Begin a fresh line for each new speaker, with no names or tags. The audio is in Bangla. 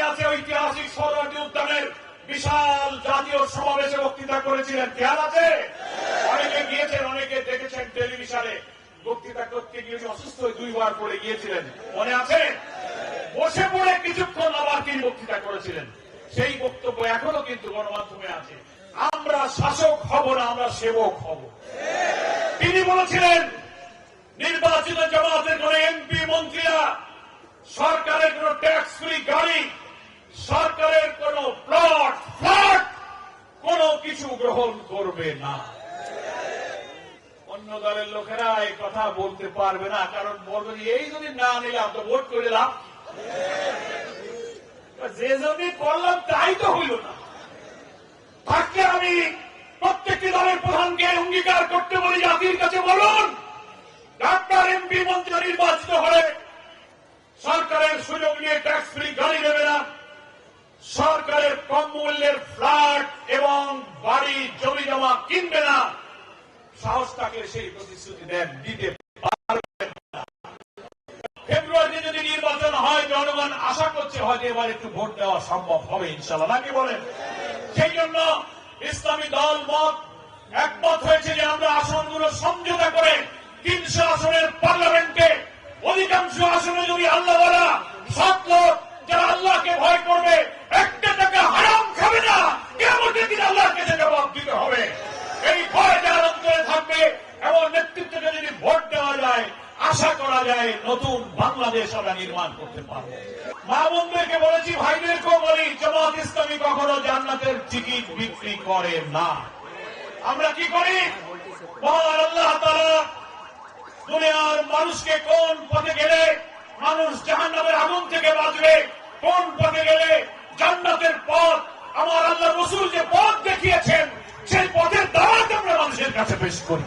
আছে ঐতিহাসিক সোহরাওয়ার্দী উদ্যানের বিশাল জাতীয় সমাবেশে বক্তৃতা করেছিলেন, খেয়াল আছে? অনেকে গিয়েছেন, অনেকে দেখেছেন টেলিভিশনে বক্তৃতা করতে গিয়ে অসুস্থ হয়ে 2 বার পড়ে গিয়েছিলেন, মনে আছে? বসে পড়ে কিছুক্ষণ আবার তিনি বক্তৃতা করেছিলেন। সেই বক্তব্য এখনো কিন্তু গণমাধ্যমে আছে, আমরা শাসক হব না, আমরা সেবক হব। তিনি বলেছিলেন নির্বাচিত জামাতের কোন এমপি মন্ত্রীরা সরকারের কোন ট্যাক্স ফ্রি গাড়ি, সরকারের কোন প্লট ফ্ল্যাট কোন কিছু গ্রহণ করবে না। অন্য দলের লোকেরা এই কথা বলতে পারবে না, কারণ বলবে এই যদি না নিলাম তো ভোট করে লাভ, যে যদি করলাম তাই তো হইল না। তাকে আমি প্রত্যেকটি দলের প্রধানকে অঙ্গীকার করতে বলি, জাতির কাছে বলুন ডাক্তার এমপি মন্ত্রী নির্বাচিত হলে সরকারের সুযোগ নিয়ে ট্যাক্স ফ্রি গাড়ি নেবে না, সরকারের কম মূল্যের ফ্ল্যাট এবং বাড়ি জমি জমা কিনবে না। সাহস থাকলে সেই প্রতিশ্রুতি দেন, দিতে পারবেন না। ফেব্রুয়ারিতে যদি নির্বাচন হয়, জনগণ আশা করছে হয়তো এবার একটু ভোট দেওয়া সম্ভব হবে ইনশাআল্লাহ, নাকি বলেন? সেই জন্য ইসলামী দল মত একমত হয়েছে যে আমরা আসনগুলো সমঝোতা করে 300 আসনের পার্লামেন্টে অধিকাংশ আসনে যদি আল্লাহওয়ালা সৎ লোক যারা আল্লাহকে ভয় করবে, একটা টাকা হারাম খাবে না, কিয়ামতের দিন আল্লাহর কাছে জবাব দিতে হবে। এই ভয় যার অন্তরে থাকবে এবং নেতৃত্বকে যদি ভোট দেওয়া যায়, আশা করা যায় নতুন বাংলাদেশ আমরা নির্মাণ করতে পারবো। মা বোনদেরকে বলেছি, ভাইদেরকেও বলি, জামাত ইসলামী কখনো জান্নাতের টিকিট বিক্রি করে না। আমরা কি করি? মহান আল্লাহ তাআলা দুনিয়ার মানুষকে কোন পথে গেলে মানুষ জাহান্নামের আগুন থেকে বাঁচবে, কোন পথে গেলে জান্নাতের পথ, আমার আল্লাহ রাসূল যে পথ দেখিয়েছেন সেই পথের দাওয়াত আমরা মানুষের কাছে পেশ করি।